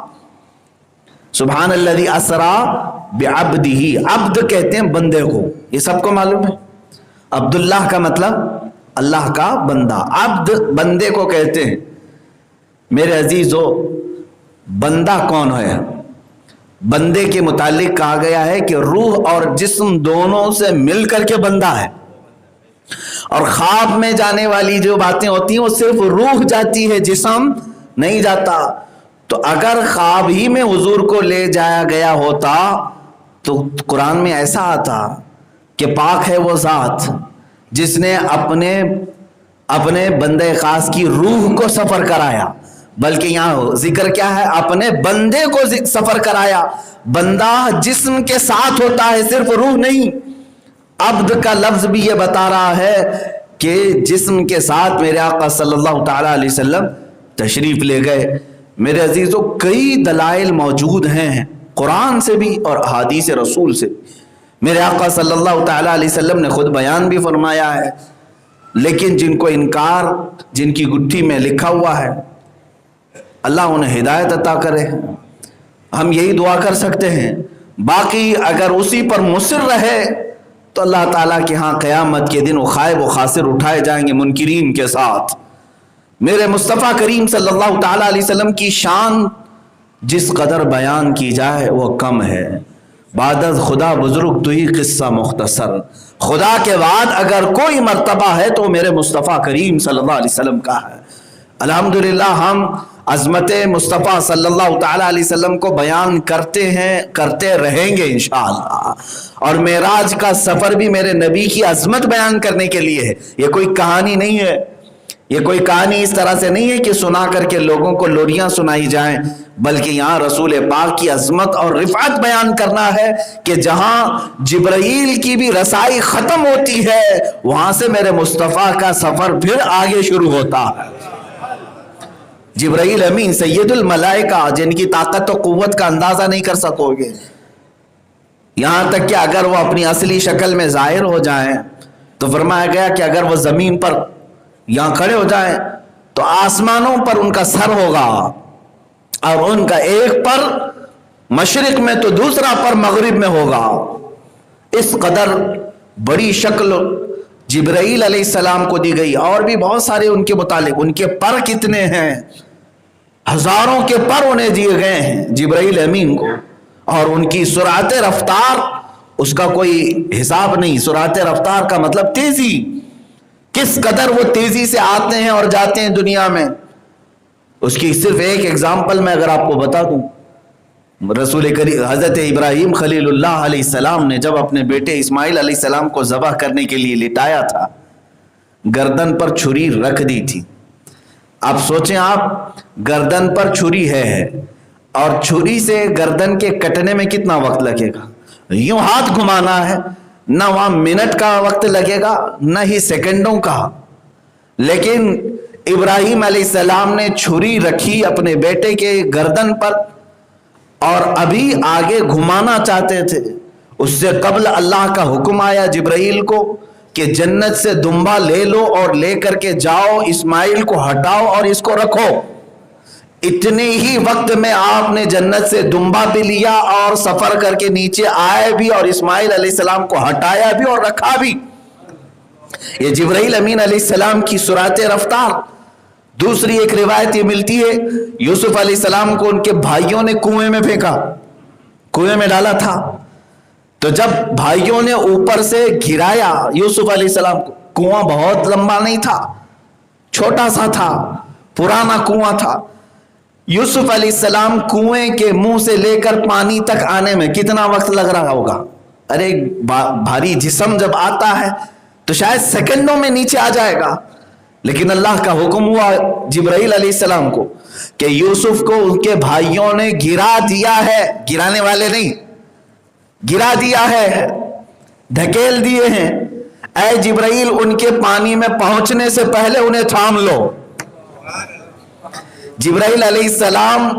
سبحان الذی اسرا بعبدہ. عبد کہتے ہیں بندے کو، یہ سب کو معلوم ہے. عبداللہ کا مطلب اللہ کا بندہ، عبد بندے کو کہتے ہیں. میرے عزیزو، بندہ کون ہے؟ بندے کے متعلق کہا گیا ہے کہ روح اور جسم دونوں سے مل کر کے بندہ ہے. اور خواب میں جانے والی جو باتیں ہوتی ہیں وہ صرف روح جاتی ہے، جسم نہیں جاتا. تو اگر خواب ہی میں حضور کو لے جایا گیا ہوتا تو قرآن میں ایسا آتا کہ پاک ہے وہ ذات جس نے اپنے بندے خاص کی روح کو سفر کرایا. بلکہ یہاں ذکر کیا ہے؟ اپنے بندے کو سفر کرایا. بندہ جسم کے ساتھ ہوتا ہے، صرف روح نہیں. عبد کا لفظ بھی یہ بتا رہا ہے کہ جسم کے ساتھ میرے آقا صلی اللہ تعالی علیہ وسلم تشریف لے گئے. میرے عزیزو، کئی دلائل موجود ہیں قرآن سے بھی اور احادیث رسول سے. میرے آقا صلی اللہ تعالی علیہ وسلم نے خود بیان بھی فرمایا ہے، لیکن جن کو انکار، جن کی گٹھی میں لکھا ہوا ہے، اللہ انہیں ہدایت عطا کرے. ہم یہی دعا کر سکتے ہیں. باقی اگر اسی پر مصر رہے تو اللہ تعالیٰ کے ہاں قیامت کے دن وہ خائب و خاسر اٹھائے جائیں گے منکرین کے ساتھ. میرے مصطفیٰ کریم صلی اللہ تعالیٰ علیہ وسلم کی شان جس قدر بیان کی جائے وہ کم ہے. بعد از خدا بزرگ تو ہی قصہ مختصر. خدا کے بعد اگر کوئی مرتبہ ہے تو میرے مصطفیٰ کریم صلی اللہ علیہ وسلم کا ہے. الحمدللہ ہم عظمت مصطفیٰ صلی اللہ تعالیٰ علیہ وسلم کو بیان کرتے ہیں، کرتے رہیں گے انشاءاللہ. اور معراج کا سفر بھی میرے نبی کی عظمت بیان کرنے کے لیے ہے. یہ کوئی کہانی نہیں ہے، یہ کوئی کہانی اس طرح سے نہیں ہے کہ سنا کر کے لوگوں کو لوریاں سنائی جائیں، بلکہ یہاں رسول پاک کی عظمت اور رفعت بیان کرنا ہے کہ جہاں جبرائیل کی بھی رسائی ختم ہوتی ہے وہاں سے میرے مصطفیٰ کا سفر پھر آگے شروع ہوتا ہے. جبرائیل امین سید الملائکہ جن کی طاقت و قوت کا اندازہ نہیں کر سکو گے. یہاں تک کہ اگر وہ اپنی اصلی شکل میں ظاہر ہو جائیں تو فرمایا گیا کہ اگر وہ زمین پر یہاں کھڑے ہو جائیں تو آسمانوں پر ان کا سر ہوگا، اور ان کا ایک پر مشرق میں تو دوسرا پر مغرب میں ہوگا. اس قدر بڑی شکل جبرائیل علیہ السلام کو دی گئی. اور بھی بہت سارے ان کے متعلق، ان کے پر کتنے ہیں، ہزاروں کے پر انہیں دیے گئے ہیں جبرائیل امین کو. اور ان کی سرعت رفتار اس کا کوئی حساب نہیں. سرعت رفتار کا مطلب تیزی، کس قدر وہ تیزی سے آتے ہیں اور جاتے ہیں دنیا میں. اس کی صرف ایک اگزامپل میں اگر آپ کو بتا دوں، رسول کریم حضرت ابراہیم خلیل اللہ علیہ السلام نے جب اپنے بیٹے اسماعیل علیہ السلام کو ذبح کرنے کے لیے لٹایا تھا، گردن پر چھری رکھ دی تھی. آپ سوچیں، آپ گردن پر چھری ہے اور چھری سے گردن کے کٹنے میں کتنا وقت لگے گا؟ یوں ہاتھ گھمانا ہے، نہ وہاں منٹ کا وقت لگے گا نہ ہی سیکنڈوں کا. لیکن ابراہیم علیہ السلام نے چھری رکھی اپنے بیٹے کے گردن پر اور ابھی آگے گھمانا چاہتے تھے، اس سے قبل اللہ کا حکم آیا جبرائیل کو کہ جنت سے دمبا لے لو اور لے کر کے جاؤ، اسماعیل کو ہٹاؤ اور اس کو رکھو۔ اتنے ہی وقت میں آپ نے جنت سے دمبا بھی لیا اور سفر کر کے نیچے آئے بھی اور اسماعیل علیہ السلام کو ہٹایا بھی اور رکھا بھی۔ یہ جبرائیل امین علیہ السلام کی سرعت رفتار۔ دوسری ایک روایت یہ ملتی ہے، یوسف علیہ السلام کو ان کے بھائیوں نے کنویں میں پھینکا، کنویں میں ڈالا تھا، تو جب بھائیوں نے اوپر سے گرایا یوسف علیہ السلام کو، کنواں بہت لمبا نہیں تھا، چھوٹا سا تھا، پرانا کنواں تھا، یوسف علیہ السلام کنویں کے منہ سے لے کر پانی تک آنے میں کتنا وقت لگ رہا ہوگا؟ ارے بھاری جسم جب آتا ہے تو شاید سیکنڈوں میں نیچے آ جائے گا، لیکن اللہ کا حکم ہوا جبرائیل علیہ السلام کو کہ یوسف کو ان کے بھائیوں نے گرا دیا ہے، گرانے والے نہیں، گرا دیا ہے، دھکیل دیے ہیں، اے جبرائیل ان کے پانی میں پہنچنے سے پہلے انہیں تھام لو۔ جبرائیل علیہ السلام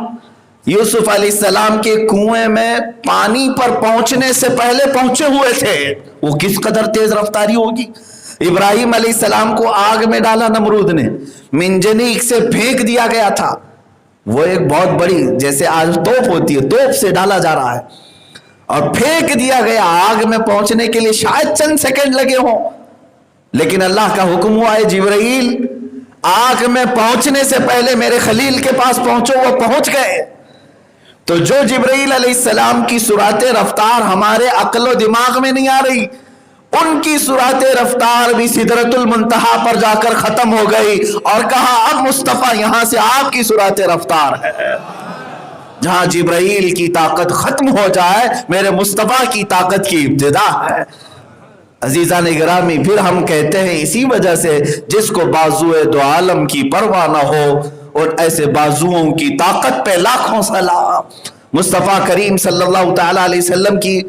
یوسف علیہ السلام کے کنویں میں پانی پر پہنچنے سے پہلے پہنچے ہوئے تھے۔ وہ کس قدر تیز رفتاری ہوگی۔ ابراہیم علیہ السلام کو آگ میں ڈالا نمرود نے، منجنیق سے پھینک دیا گیا تھا، وہ ایک بہت بڑی جیسے آج توپ ہوتی ہے، توپ سے ڈالا جا رہا ہے اور پھینک دیا گیا۔ آگ میں پہنچنے کے لیے شاید چند سیکنڈ لگے ہوں، لیکن اللہ کا حکم ہوا ہے جبرائیل آگ میں پہنچنے سے پہلے میرے خلیل کے پاس پہنچو، وہ پہنچ گئے۔ تو جو جبرائیل علیہ السلام کی سرعت رفتار ہمارے عقل و دماغ میں نہیں آ رہی، ان کی سرعت رفتار بھی سدرۃ المنتہا پر جا کر ختم ہو گئی اور کہا اب مصطفیٰ یہاں سے آپ کی سرعت رفتار ہے۔ جہاں جبرائیل کی طاقت ختم ہو جائے میرے مصطفیٰ کی طاقت کی ابتدا ہے۔ عزیزان گرامی، پھر ہم کہتے ہیں اسی وجہ سے جس کو بازوئے دو عالم کی پرواہ نہ ہو اور ایسے بازوؤں کی طاقت پہ لاکھوں سلام۔ مصطفیٰ کریم صلی اللہ تعالیٰ علیہ وسلم کی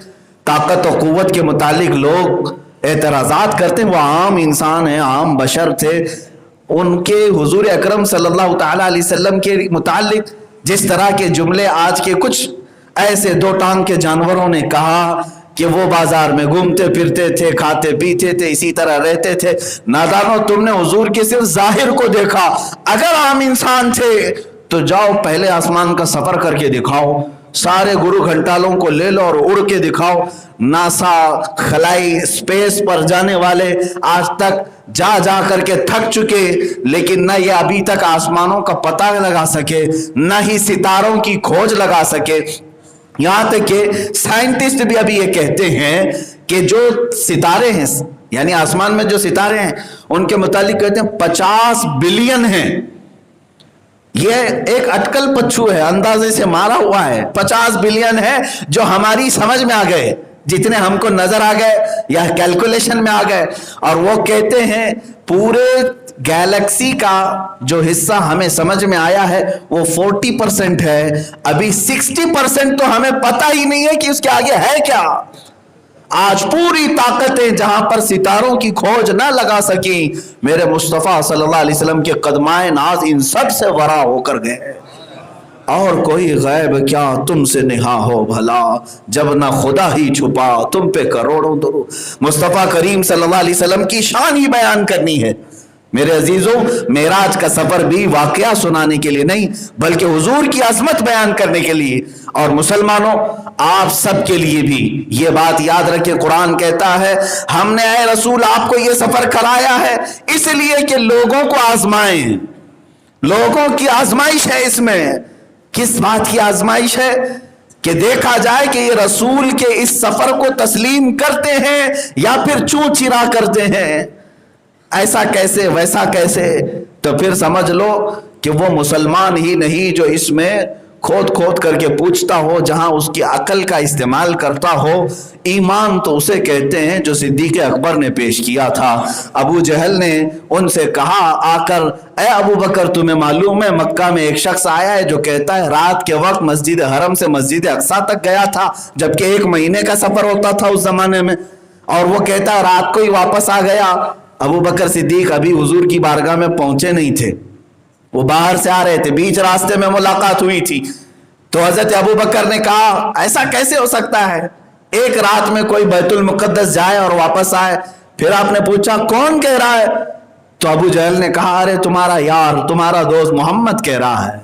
طاقت و قوت کے متعلق لوگ اعتراضات کرتے ہیں، وہ عام انسان ہیں، عام بشر تھے، ان کے حضور اکرم صلی اللہ تعالیٰ علیہ وسلم کے متعلق جس طرح کے جملے آج کے کچھ ایسے دو ٹانگ کے جانوروں نے کہا کہ وہ بازار میں گھومتے پھرتے تھے، کھاتے پیتے تھے، اسی طرح رہتے تھے، نادانو تم نے حضور کے صرف ظاہر کو دیکھا، اگر عام انسان تھے تو جاؤ پہلے آسمان کا سفر کر کے دکھاؤ، سارے گرو گھنٹالوں کو لے لو اور اڑ کے دکھاؤ۔ ناسا خلائی اسپیس پر جانے والے آج تک جا جا کر کے تھک چکے، لیکن نہ یہ ابھی تک آسمانوں کا پتہ لگا سکے، نہ ہی ستاروں کی کھوج لگا سکے۔ یہاں تک کہ سائنٹسٹ بھی ابھی یہ کہتے ہیں کہ جو ستارے ہیں، یعنی آسمان میں جو ستارے ہیں، ان کے متعلق کہتے ہیں 50 بلین ہیں۔ یہ ایک اٹکل پچھو ہے، اندازے سے مارا ہوا ہے، 50 بلین ہے جو ہماری سمجھ میں آ گئے، جتنے ہم کو نظر آ گئے یا کیلکولیشن میں آ گئے۔ اور وہ کہتے ہیں پورے گیلیکسی کا جو حصہ ہمیں سمجھ میں آیا ہے وہ 40% ہے، ابھی 60% تو ہمیں پتہ ہی نہیں ہے کہ اس کے آگے ہے کیا۔ آج پوری طاقتیں جہاں پر ستاروں کی کھوج نہ لگا سکیں، میرے مصطفیٰ صلی اللہ علیہ وسلم کے قدمائے ناز ان سب سے ورا ہو کر گئے۔ اور کوئی غیب کیا تم سے نہا ہو بھلا، جب نہ خدا ہی چھپا تم پہ کروڑوں درود۔ مصطفیٰ کریم صلی اللہ علیہ وسلم کی شان ہی بیان کرنی ہے۔ میرے عزیزوں، معراج کا سفر بھی واقعہ سنانے کے لیے نہیں بلکہ حضور کی عظمت بیان کرنے کے لیے۔ اور مسلمانوں، آپ سب کے لیے بھی یہ بات یاد رکھیں، قرآن کہتا ہے ہم نے اے رسول آپ کو یہ سفر کرایا ہے اس لیے کہ لوگوں کو آزمائیں۔ لوگوں کی آزمائش ہے اس میں۔ کس بات کی آزمائش ہے؟ کہ دیکھا جائے کہ یہ رسول کے اس سفر کو تسلیم کرتے ہیں یا پھر چوں چرا کرتے ہیں، ایسا کیسے ویسا کیسے۔ تو پھر سمجھ لو کہ وہ مسلمان ہی نہیں جو اس میں کھود کھود کر کے پوچھتا ہو، جہاں اس کی عقل کا استعمال کرتا ہو۔ ایمان تو اسے کہتے ہیں جو صدیق اکبر نے پیش کیا تھا۔ ابو جہل نے ان سے کہا آ کر، اے ابو بکر تمہیں معلوم ہے مکہ میں ایک شخص آیا ہے جو کہتا ہے رات کے وقت مسجد حرم سے مسجد اقصیٰ تک گیا تھا، جبکہ 1 مہینے کا سفر ہوتا تھا اس زمانے میں، اور وہ کہتا ہے رات کو ہی واپس آ گیا۔ ابو بکر صدیق ابھی حضور کی بارگاہ میں پہنچے نہیں تھے، وہ باہر سے آ رہے تھے، بیچ راستے میں ملاقات ہوئی تھی. تو حضرت ابو بکر نے کہا ایسا کیسے ہو سکتا ہے ایک رات میں کوئی بیت المقدس جائے اور واپس آئے؟ پھر آپ نے پوچھا کون کہہ رہا ہے؟ تو ابو جہل نے کہا ارے تمہارا یار، تمہارا دوست محمد کہہ رہا ہے.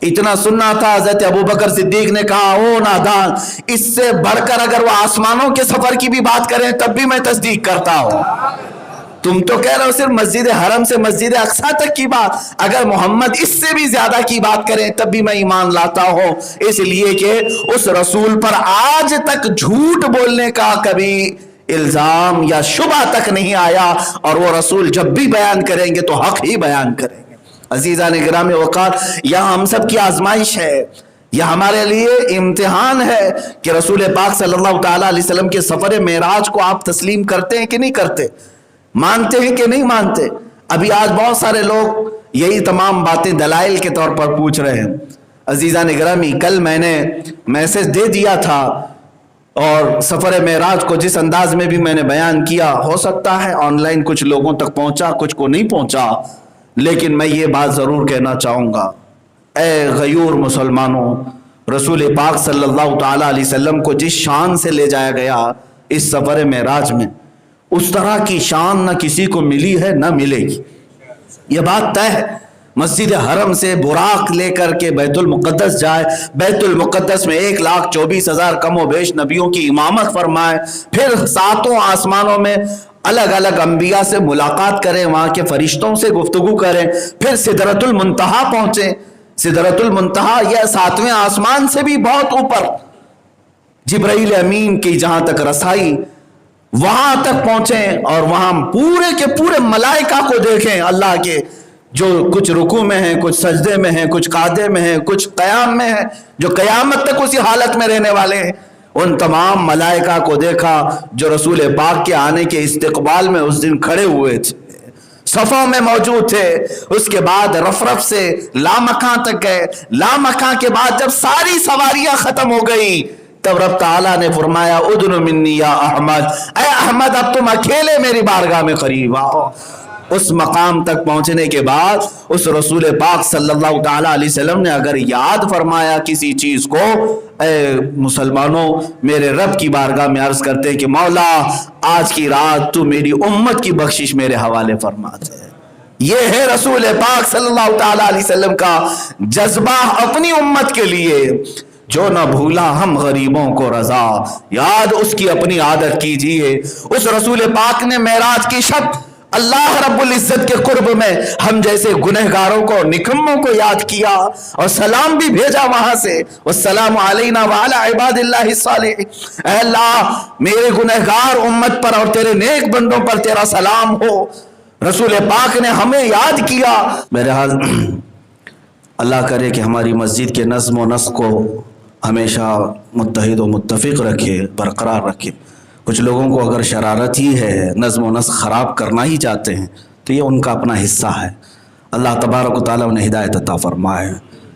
اتنا سننا تھا. حضرت ابو بکر صدیق نے کہا او نادان، اس سے بڑھ کر اگر وہ آسمانوں کے سفر کی بھی بات کریں تب بھی میں تصدیق کرتا ہوں. تم تو کہہ رہے ہو صرف مسجد حرم سے مسجد اقصی تک کی بات، اگر محمد اس سے بھی زیادہ کی بات کریں تب بھی میں ایمان لاتا ہوں. اس لیے کہ اس رسول پر آج تک جھوٹ بولنے کا کبھی الزام یا شبہ تک نہیں آیا، اور وہ رسول جب بھی بیان کریں گے تو حق ہی بیان کریں گے. عزیزان گرامی وقار، یہ ہم سب کی آزمائش ہے، یہ ہمارے لیے امتحان ہے کہ رسول پاک صلی اللہ تعالیٰ علیہ وسلم کے سفر معراج کو آپ تسلیم کرتے ہیں کہ نہیں کرتے، مانتے ہیں کہ نہیں مانتے. ابھی آج بہت سارے لوگ یہی تمام باتیں دلائل کے طور پر پوچھ رہے ہیں. عزیزان گرامی، کل میں نے میسج دے دیا تھا، اور سفر معراج کو جس انداز میں بھی میں نے بیان کیا، ہو سکتا ہے آن لائن کچھ لوگوں تک پہنچا، کچھ کو نہیں پہنچا، لیکن میں یہ بات ضرور کہنا چاہوں گا، اے غیور مسلمانوں، رسول پاک صلی اللہ تعالیٰ علیہ وسلم کو جس شان سے لے جایا گیا اس سفر معراج میں، اس طرح کی شان نہ کسی کو ملی ہے نہ ملے گی. یہ بات طے ہے. مسجد حرم سے براق لے کر کے بیت المقدس جائے، بیت المقدس میں 1,24,000 کم و بیش نبیوں کی امامت فرمائے، پھر ساتوں آسمانوں میں الگ الگ انبیاء سے ملاقات کریں، وہاں کے فرشتوں سے گفتگو کریں، پھر سدرۃ المنتہا پہنچیں. سدرۃ المنتہا یہ 7ویں آسمان سے بھی بہت اوپر، جبرائیل امین کی جہاں تک رسائی، وہاں تک پہنچیں، اور وہاں پورے کے پورے ملائکہ کو دیکھیں، اللہ کے جو کچھ رکوع میں ہیں، کچھ سجدے میں ہیں، کچھ قعدے میں ہیں، کچھ قیام میں ہیں، جو قیامت تک اسی حالت میں رہنے والے ہیں. ان تمام ملائکہ کو دیکھا جو رسول پاک کے آنے کے استقبال میں اس دن کھڑے ہوئے تھے، صفوں میں موجود تھے. اس کے بعد رف سے لامکان تک گئے. لامکان کے بعد جب ساری سواریاں ختم ہو گئی تب رب تعالیٰ نے فرمایا ادن منی یا احمد، اے احمد اب تم اکیلے میری بارگاہ میں قریب آؤ. اس مقام تک پہنچنے کے بعد اس رسول پاک صلی اللہ تعالیٰ علیہ وسلم نے اگر یاد فرمایا کسی چیز کو، اے مسلمانوں میرے رب کی بارگاہ میں عرض کرتے کہ مولا آج کی رات تو میری امت کی بخشش میرے حوالے فرما دے. یہ ہے رسول پاک صلی اللہ تعالیٰ علیہ وسلم کا جذبہ اپنی امت کے لیے. جو نہ بھولا ہم غریبوں کو رضا، یاد اس کی اپنی عادت کیجئے. اس رسول پاک نے معراج کی شب اللہ رب العزت کے قرب میں ہم جیسے گنہگاروں کو، نکموں کو یاد کیا، اور سلام بھی بھیجا وہاں سے، والسلام علینا وعلی عباد اللہ الصالحین. اے اللہ میرے گنہگار امت پر اور تیرے نیک بندوں پر تیرا سلام ہو. رسول پاک نے ہمیں یاد کیا. بہرحال اللہ کرے کہ ہماری مسجد کے نظم و نسق کو ہمیشہ متحد و متفق رکھے، برقرار رکھے. کچھ لوگوں کو اگر شرارت ہی ہے، نظم و نسق خراب کرنا ہی چاہتے ہیں، تو یہ ان کا اپنا حصہ ہے. اللہ تبارک و تعالیٰ انہیں ہدایت عطا فرمائے.